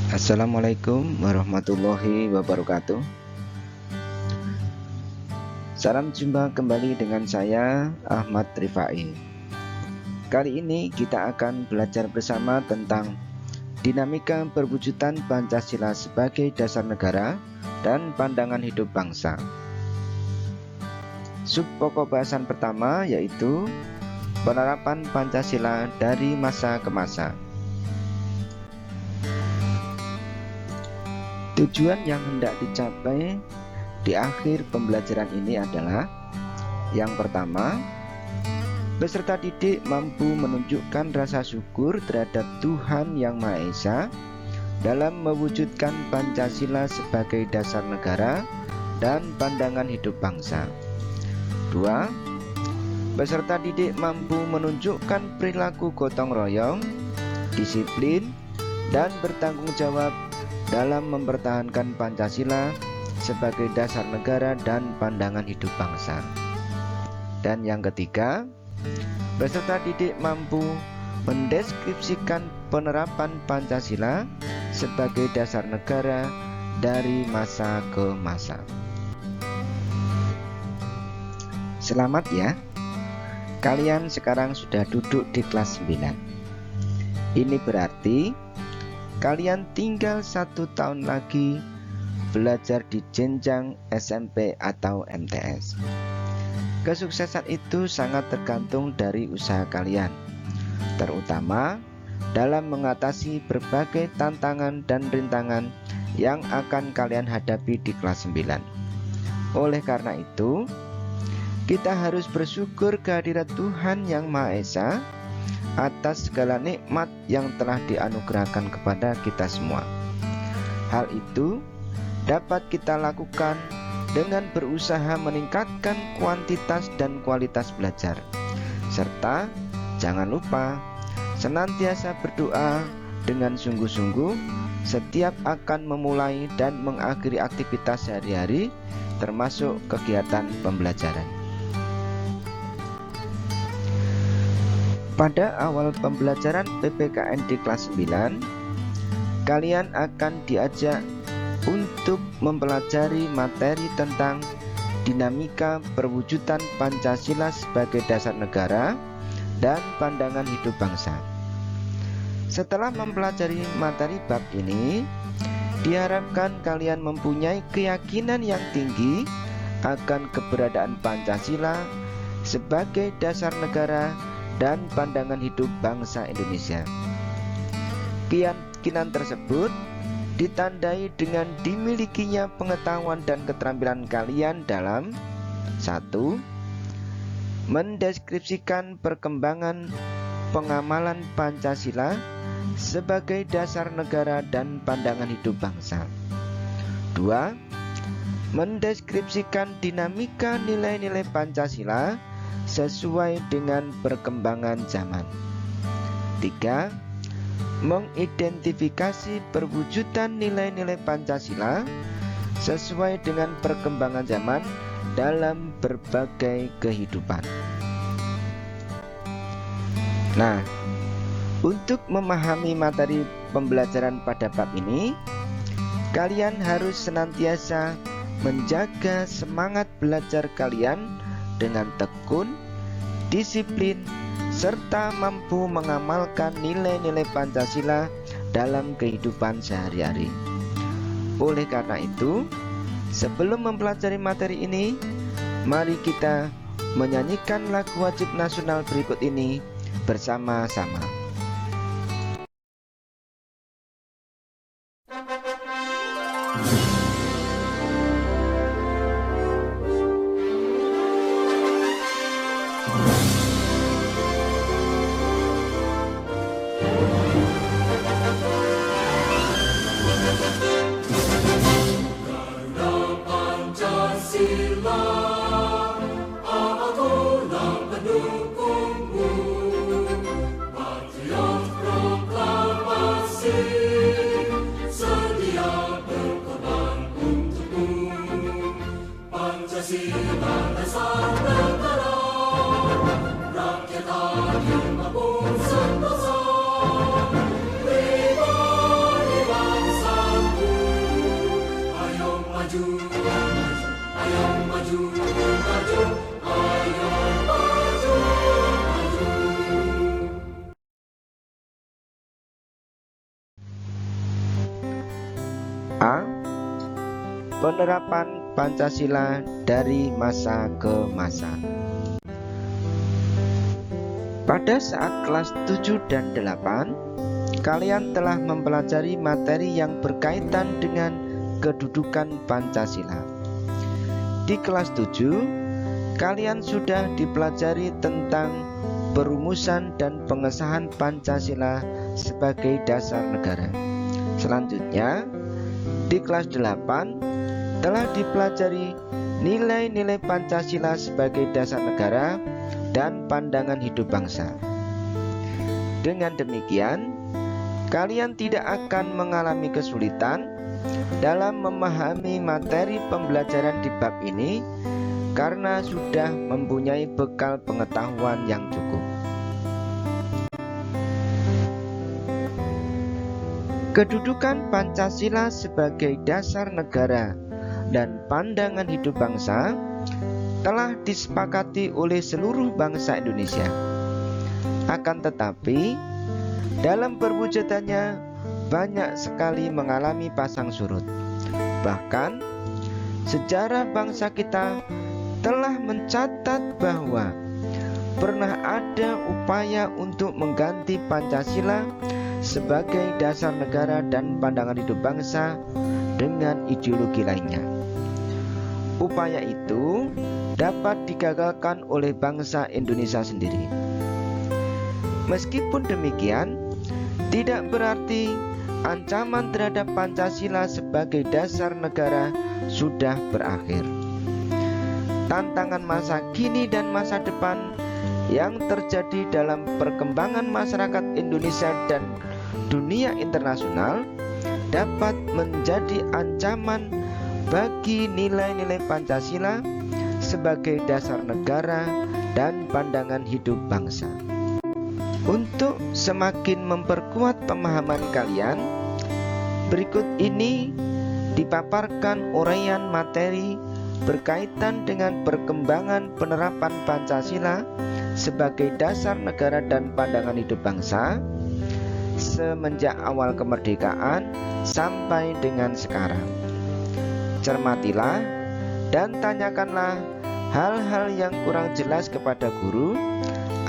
Assalamualaikum warahmatullahi wabarakatuh. Salam jumpa kembali dengan saya Ahmad Rifai. Kali ini kita akan belajar bersama tentang dinamika perwujudan Pancasila sebagai dasar negara dan pandangan hidup bangsa. Subpokok bahasan pertama yaitu penerapan Pancasila dari masa ke masa. Tujuan yang hendak dicapai di akhir pembelajaran ini adalah: yang pertama, peserta didik mampu menunjukkan rasa syukur terhadap Tuhan Yang Maha Esa dalam mewujudkan Pancasila sebagai dasar negara dan pandangan hidup bangsa. 2. Peserta didik mampu menunjukkan perilaku gotong royong, disiplin, dan bertanggung jawab dalam mempertahankan Pancasila sebagai dasar negara dan pandangan hidup bangsa. Dan yang ketiga, peserta didik mampu mendeskripsikan penerapan Pancasila sebagai dasar negara dari masa ke masa. Selamat ya, kalian sekarang sudah duduk di kelas 9. Ini berarti kalian tinggal 1 tahun lagi belajar di jenjang SMP atau MTS. Kesuksesan itu sangat tergantung dari usaha kalian, terutama dalam mengatasi berbagai tantangan dan rintangan yang akan kalian hadapi di kelas 9. Oleh karena itu, kita harus bersyukur kehadirat Tuhan Yang Maha Esa atas segala nikmat yang telah dianugerahkan kepada kita semua. Hal itu dapat kita lakukan dengan berusaha meningkatkan kuantitas dan kualitas belajar, serta jangan lupa senantiasa berdoa dengan sungguh-sungguh setiap akan memulai dan mengakhiri aktivitas sehari-hari, termasuk kegiatan pembelajaran. Pada awal pembelajaran PPKN di kelas 9, kalian akan diajak untuk mempelajari materi tentang dinamika perwujudan Pancasila sebagai dasar negara dan pandangan hidup bangsa. Setelah mempelajari materi bab ini, diharapkan kalian mempunyai keyakinan yang tinggi akan keberadaan Pancasila sebagai dasar negara dan pandangan hidup bangsa Indonesia. Keyakinan tersebut ditandai dengan dimilikinya pengetahuan dan keterampilan kalian dalam 1. Mendeskripsikan perkembangan pengamalan Pancasila sebagai dasar negara dan pandangan hidup bangsa. 2. Mendeskripsikan dinamika nilai-nilai Pancasila sesuai dengan perkembangan zaman. 3. Mengidentifikasi perwujudan nilai-nilai Pancasila sesuai dengan perkembangan zaman dalam berbagai kehidupan. Nah, untuk memahami materi pembelajaran pada bab ini, kalian harus senantiasa menjaga semangat belajar kalian dengan tekun, disiplin, serta mampu mengamalkan nilai-nilai Pancasila dalam kehidupan sehari-hari. Oleh karena itu, sebelum mempelajari materi ini, mari kita menyanyikan lagu wajib nasional berikut ini bersama-sama. Rakyat adil mampu sentosa, pribadi bangsa A. Penerapan Pancasila dari masa ke masa. Pada saat kelas 7 dan 8, kalian telah mempelajari materi yang berkaitan dengan kedudukan Pancasila. Di kelas 7, kalian sudah dipelajari tentang perumusan dan pengesahan Pancasila sebagai dasar negara. Selanjutnya, di kelas 8 telah dipelajari nilai-nilai Pancasila sebagai dasar negara dan pandangan hidup bangsa. Dengan demikian, kalian tidak akan mengalami kesulitan dalam memahami materi pembelajaran di bab ini karena sudah mempunyai bekal pengetahuan yang cukup. Kedudukan Pancasila sebagai dasar negara dan pandangan hidup bangsa telah disepakati oleh seluruh bangsa Indonesia. Akan tetapi, dalam perwujudannya banyak sekali mengalami pasang surut. Bahkan, sejarah bangsa kita telah mencatat bahwa pernah ada upaya untuk mengganti Pancasila sebagai dasar negara dan pandangan hidup bangsa dengan ideologi lainnya. Upaya itu dapat digagalkan oleh bangsa Indonesia sendiri. Meskipun demikian, tidak berarti ancaman terhadap Pancasila sebagai dasar negara sudah berakhir. Tantangan masa kini dan masa depan yang terjadi dalam perkembangan masyarakat Indonesia dan dunia internasional dapat menjadi ancaman bagi nilai-nilai Pancasila sebagai dasar negara dan pandangan hidup bangsa. Untuk semakin memperkuat pemahaman kalian, berikut ini dipaparkan uraian materi berkaitan dengan perkembangan penerapan Pancasila sebagai dasar negara dan pandangan hidup bangsa semenjak awal kemerdekaan sampai dengan sekarang. Cermatilah dan tanyakanlah hal-hal yang kurang jelas kepada guru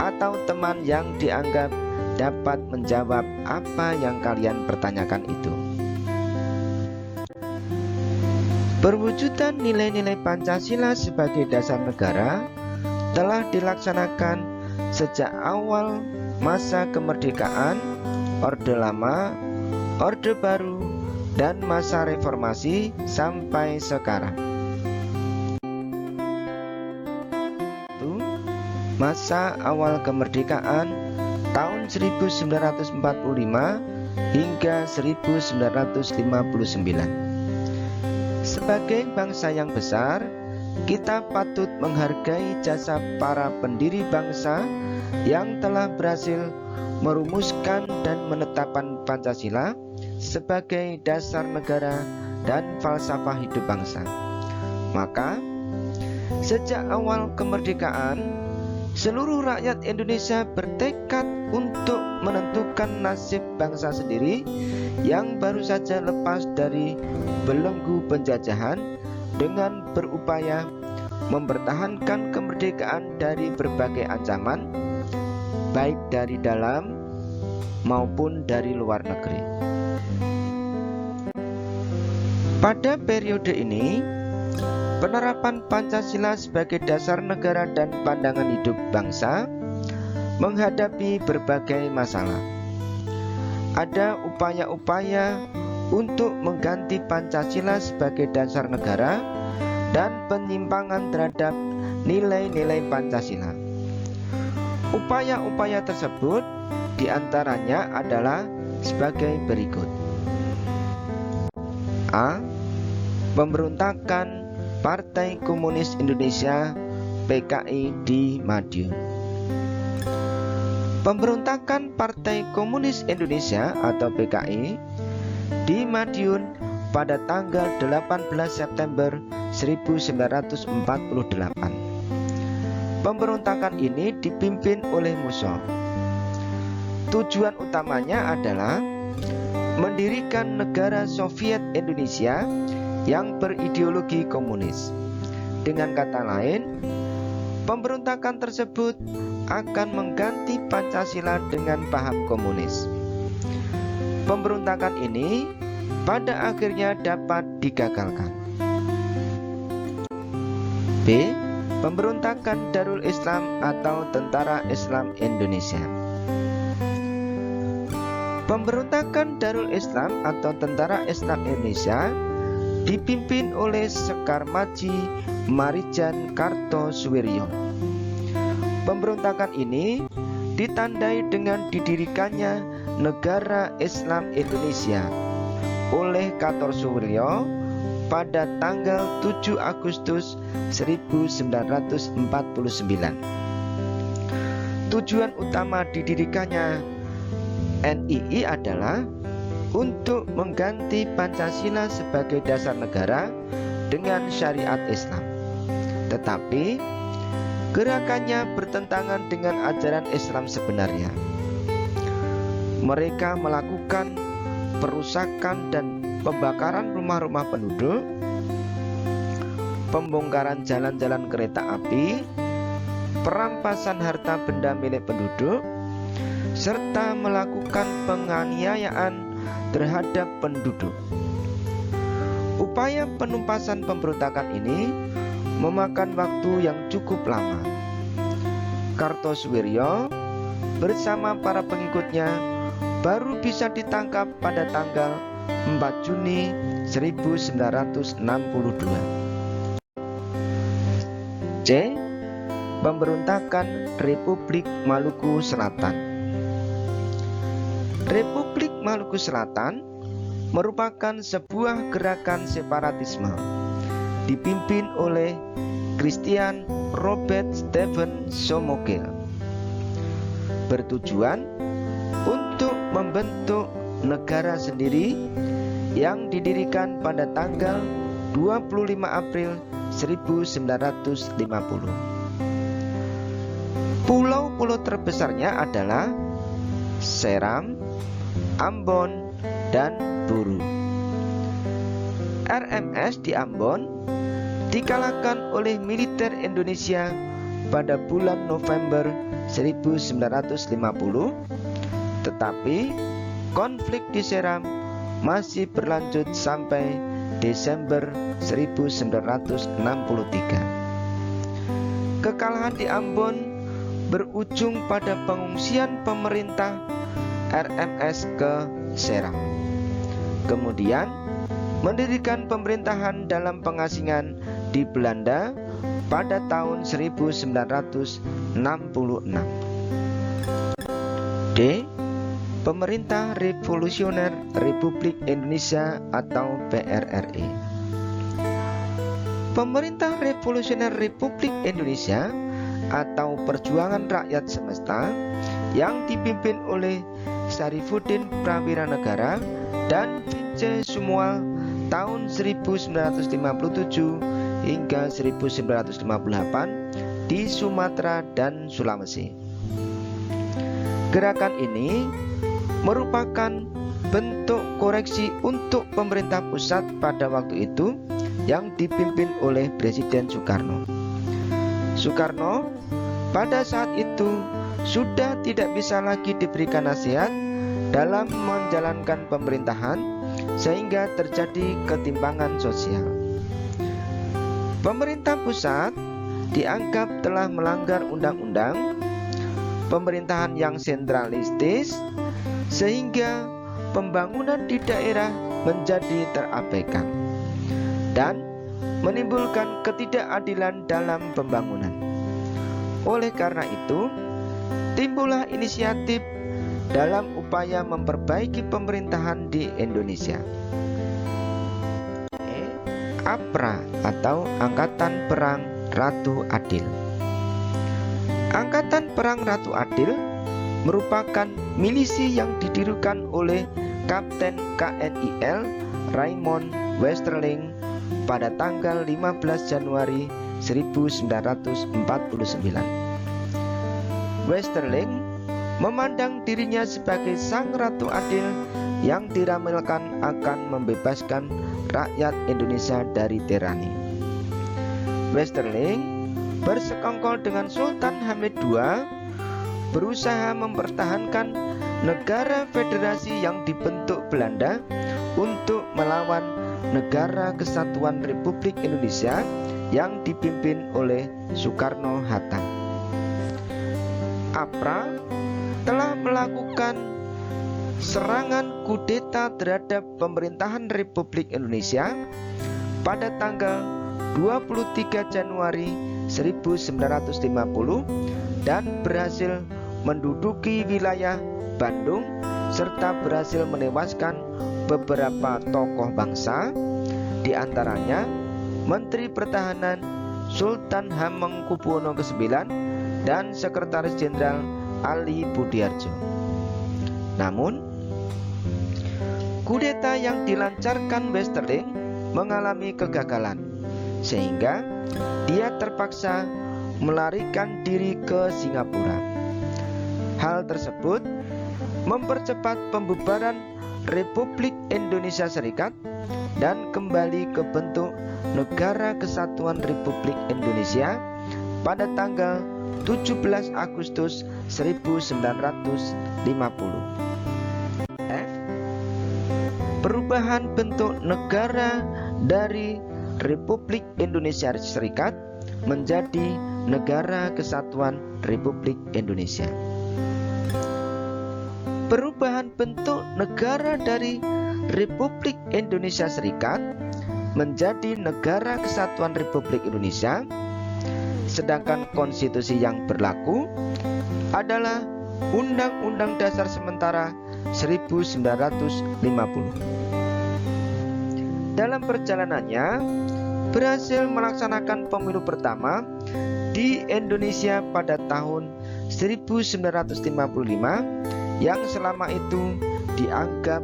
atau teman yang dianggap dapat menjawab apa yang kalian pertanyakan itu. Perwujudan nilai-nilai Pancasila sebagai dasar negara telah dilaksanakan sejak awal masa kemerdekaan, Orde Lama, Orde Baru, dan masa reformasi sampai sekarang. Masa awal kemerdekaan tahun 1945 hingga 1959. Sebagai bangsa yang besar, kita patut menghargai jasa para pendiri bangsa yang telah berhasil merumuskan dan menetapkan Pancasila sebagai dasar negara dan falsafah hidup bangsa. Maka, sejak awal kemerdekaan, seluruh rakyat Indonesia bertekad untuk menentukan nasib bangsa sendiri yang baru saja lepas dari belenggu penjajahan dengan berupaya mempertahankan kemerdekaan dari berbagai ancaman, baik dari dalam maupun dari luar negeri. Pada periode ini, penerapan Pancasila sebagai dasar negara dan pandangan hidup bangsa menghadapi berbagai masalah. Ada upaya-upaya untuk mengganti Pancasila sebagai dasar negara dan penyimpangan terhadap nilai-nilai Pancasila. Upaya-upaya tersebut diantaranya adalah sebagai berikut. A. Pemberontakan Partai Komunis Indonesia (PKI) di Madiun. Pemberontakan Partai Komunis Indonesia atau PKI di Madiun pada tanggal 18 September 1948. Pemberontakan ini dipimpin oleh Musso. Tujuan utamanya adalah mendirikan negara Soviet Indonesia yang berideologi komunis. Dengan kata lain, pemberontakan tersebut akan mengganti Pancasila dengan paham komunis. Pemberontakan ini pada akhirnya dapat digagalkan. B. Pemberontakan Darul Islam atau Tentara Islam Indonesia. Pemberontakan Darul Islam atau Tentara Islam Indonesia dipimpin oleh Sekar Maji Marijan Kartosuwiryo. Pemberontakan ini ditandai dengan didirikannya Negara Islam Indonesia oleh Kartosuwiryo pada tanggal 7 Agustus 1949. Tujuan utama didirikannya NII adalah untuk mengganti Pancasila sebagai dasar negara dengan syariat Islam. Tetapi gerakannya bertentangan dengan ajaran Islam sebenarnya. Mereka melakukan perusakan dan pembakaran rumah-rumah penduduk, pembongkaran jalan-jalan kereta api, perampasan harta benda milik penduduk, serta melakukan penganiayaan terhadap penduduk. Upaya penumpasan pemberontakan ini memakan waktu yang cukup lama. Kartosuwiryo bersama para pengikutnya baru bisa ditangkap pada tanggal 4 Juni 1962. C. Pemberontakan Republik Maluku Selatan. Republik Maluku Selatan merupakan sebuah gerakan separatisme dipimpin oleh Christian Robert Stephen Somogel, bertujuan untuk membentuk negara sendiri yang didirikan pada tanggal 25 April 1950. Pulau-pulau terbesarnya adalah Seram, Ambon, dan Buru. RMS di Ambon dikalahkan oleh militer Indonesia pada bulan November 1950, tetapi konflik di Seram masih berlanjut sampai Desember 1963. Kekalahan di Ambon berujung pada pengungsian pemerintah RMS ke Seram. Kemudian mendirikan pemerintahan dalam pengasingan di Belanda pada tahun 1966. D. Pemerintah Revolusioner Republik Indonesia atau PRRI. Pemerintah Revolusioner Republik Indonesia atau Perjuangan Rakyat Semesta yang dipimpin oleh Sarifuddin Prawiranegara dan Vince Sumual tahun 1957 hingga 1958 di Sumatera dan Sulawesi. Gerakan ini merupakan bentuk koreksi untuk pemerintah pusat pada waktu itu yang dipimpin oleh Presiden Soekarno. Soekarno pada saat itu sudah tidak bisa lagi diberikan nasihat dalam menjalankan pemerintahan sehingga terjadi ketimpangan sosial. Pemerintah pusat dianggap telah melanggar undang-undang, pemerintahan yang sentralistis, sehingga pembangunan di daerah menjadi terabaikan dan menimbulkan ketidakadilan dalam pembangunan. Oleh karena itu, timbullah inisiatif dalam upaya memperbaiki pemerintahan di Indonesia. APRA atau Angkatan Perang Ratu Adil. Angkatan Perang Ratu Adil merupakan milisi yang didirikan oleh Kapten KNIL Raymond Westerling pada tanggal 15 Januari 1949. Westerling memandang dirinya sebagai sang Ratu Adil yang diramalkan akan membebaskan rakyat Indonesia dari tirani. Westerling bersekongkol dengan Sultan Hamid II berusaha mempertahankan negara federasi yang dibentuk Belanda untuk melawan Negara Kesatuan Republik Indonesia yang dipimpin oleh Soekarno-Hatta. APRA telah melakukan serangan kudeta terhadap pemerintahan Republik Indonesia pada tanggal 23 Januari 1950 dan berhasil menduduki wilayah Bandung serta berhasil menewaskan beberapa tokoh bangsa, di antaranya Menteri Pertahanan Sultan Hamengkubuwono ke-9 dan Sekretaris Jenderal Ali Budiarjo. Namun, kudeta yang dilancarkan Westerling mengalami kegagalan, sehingga dia terpaksa melarikan diri ke Singapura. Hal tersebut mempercepat pembubaran Republik Indonesia Serikat dan kembali ke bentuk Negara Kesatuan Republik Indonesia pada tanggal 17 Agustus 1950. Perubahan bentuk negara dari Republik Indonesia Serikat menjadi Negara Kesatuan Republik Indonesia. Perubahan bentuk negara dari Republik Indonesia Serikat menjadi Negara Kesatuan Republik Indonesia, sedangkan konstitusi yang berlaku adalah Undang-Undang Dasar Sementara 1950. Dalam perjalanannya, berhasil melaksanakan pemilu pertama di Indonesia pada tahun 1955 yang selama itu dianggap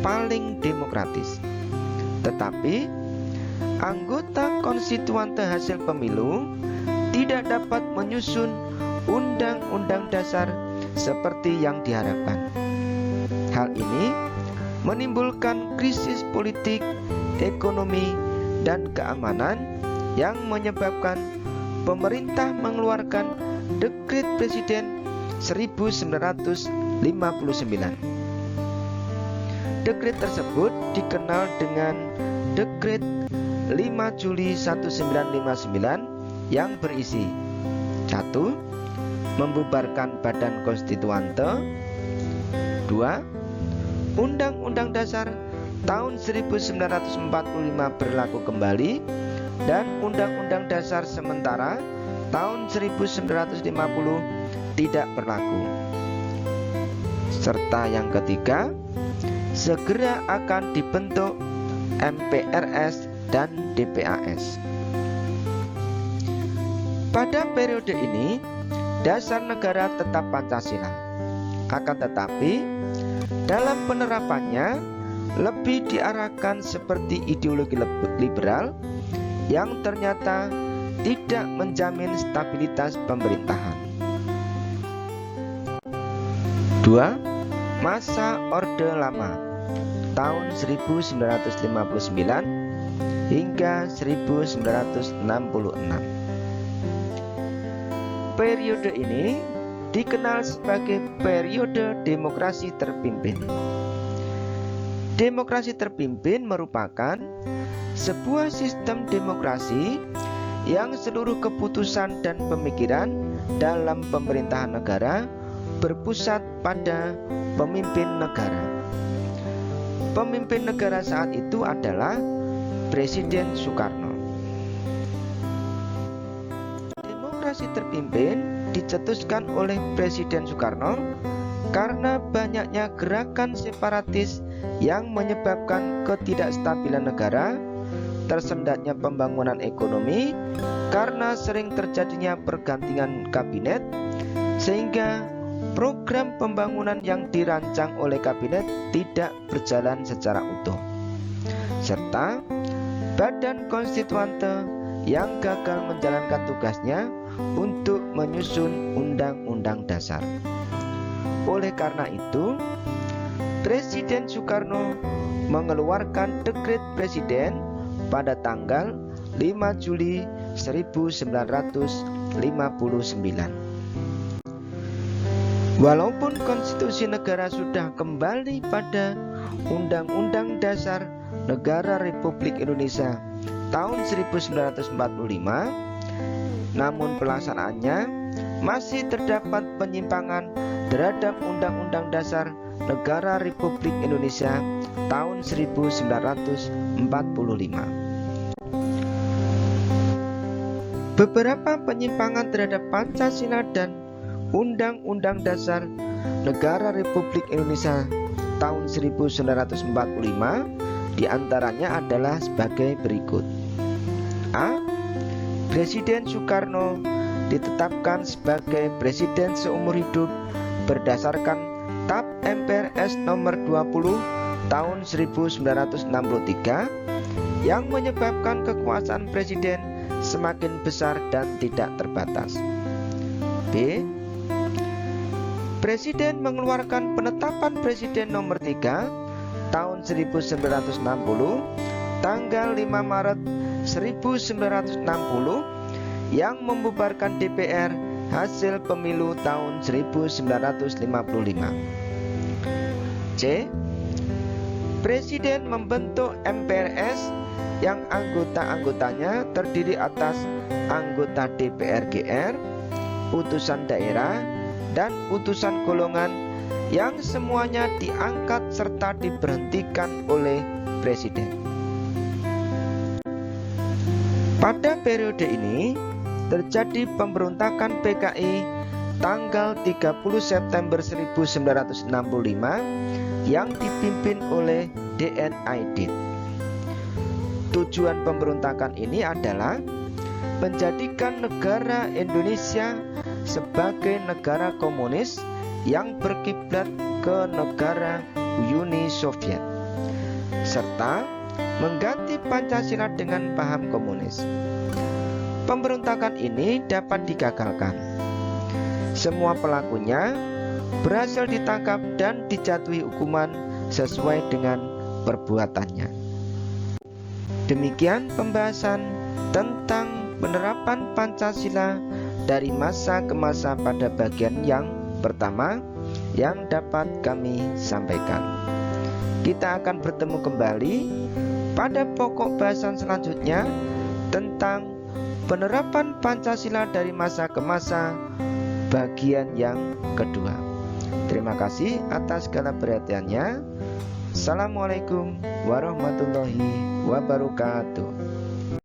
paling demokratis. Tetapi anggota konstituante hasil pemilu tidak dapat menyusun undang-undang dasar seperti yang diharapkan. Hal ini menimbulkan krisis politik, ekonomi, dan keamanan yang menyebabkan pemerintah mengeluarkan Dekret Presiden 1959. Dekret tersebut dikenal dengan Dekret 5 Juli 1959 yang berisi 1. Membubarkan Badan Konstituante. 2. Undang-Undang Dasar tahun 1945 berlaku kembali dan Undang-Undang Dasar sementara tahun 1950 tidak berlaku. Serta yang ketiga, segera akan dibentuk MPRS dan DPAS. Pada periode ini, dasar negara tetap Pancasila. Akan tetapi, dalam penerapannya lebih diarahkan seperti ideologi liberal yang ternyata tidak menjamin stabilitas pemerintahan. 2. Masa Orde Lama tahun 1959 hingga 1966. Periode ini dikenal sebagai periode demokrasi terpimpin. Demokrasi terpimpin merupakan sebuah sistem demokrasi yang seluruh keputusan dan pemikiran dalam pemerintahan negara berpusat pada pemimpin negara. Pemimpin negara saat itu adalah Presiden Soekarno. Demokrasi terpimpin dicetuskan oleh Presiden Soekarno karena banyaknya gerakan separatis yang menyebabkan ketidakstabilan negara, tersendatnya pembangunan ekonomi karena sering terjadinya pergantian kabinet, sehingga program pembangunan yang dirancang oleh kabinet tidak berjalan secara utuh, serta badan konstituante yang gagal menjalankan tugasnya untuk menyusun undang-undang dasar. Oleh karena itu, Presiden Soekarno mengeluarkan dekret presiden pada tanggal 5 Juli 1959. Walaupun konstitusi negara sudah kembali pada Undang-Undang Dasar Negara Republik Indonesia tahun 1945, namun pelaksanaannya masih terdapat penyimpangan terhadap Undang-Undang Dasar Negara Republik Indonesia tahun 1945. Beberapa penyimpangan terhadap Pancasila dan Undang-Undang Dasar Negara Republik Indonesia tahun 1945 diantaranya adalah sebagai berikut. A. Presiden Soekarno ditetapkan sebagai presiden seumur hidup berdasarkan TAP MPRS nomor 20 tahun 1963 yang menyebabkan kekuasaan presiden semakin besar dan tidak terbatas. B. Presiden mengeluarkan penetapan Presiden nomor 3 tahun 1960 tanggal 5 Maret 1960 yang membubarkan DPR hasil pemilu tahun 1955. C. Presiden membentuk MPRS yang anggota-anggotanya terdiri atas anggota DPR GR, utusan daerah, dan utusan golongan yang semuanya diangkat serta diberhentikan oleh presiden. Pada periode ini terjadi pemberontakan PKI tanggal 30 September 1965 yang dipimpin oleh DN Aidit. Tujuan pemberontakan ini adalah menjadikan negara Indonesia sebagai negara komunis yang berkiblat ke negara Uni Soviet, serta mengganti Pancasila dengan paham komunis. Pemberontakan ini dapat digagalkan. Semua pelakunya berhasil ditangkap dan dijatuhi hukuman sesuai dengan perbuatannya. Demikian pembahasan tentang penerapan Pancasila dari masa ke masa pada bagian yang pertama yang dapat kami sampaikan. Kita akan bertemu kembali pada pokok bahasan selanjutnya tentang penerapan Pancasila dari masa ke masa bagian yang kedua. Terima kasih atas segala perhatiannya. Assalamualaikum warahmatullahi wabarakatuh.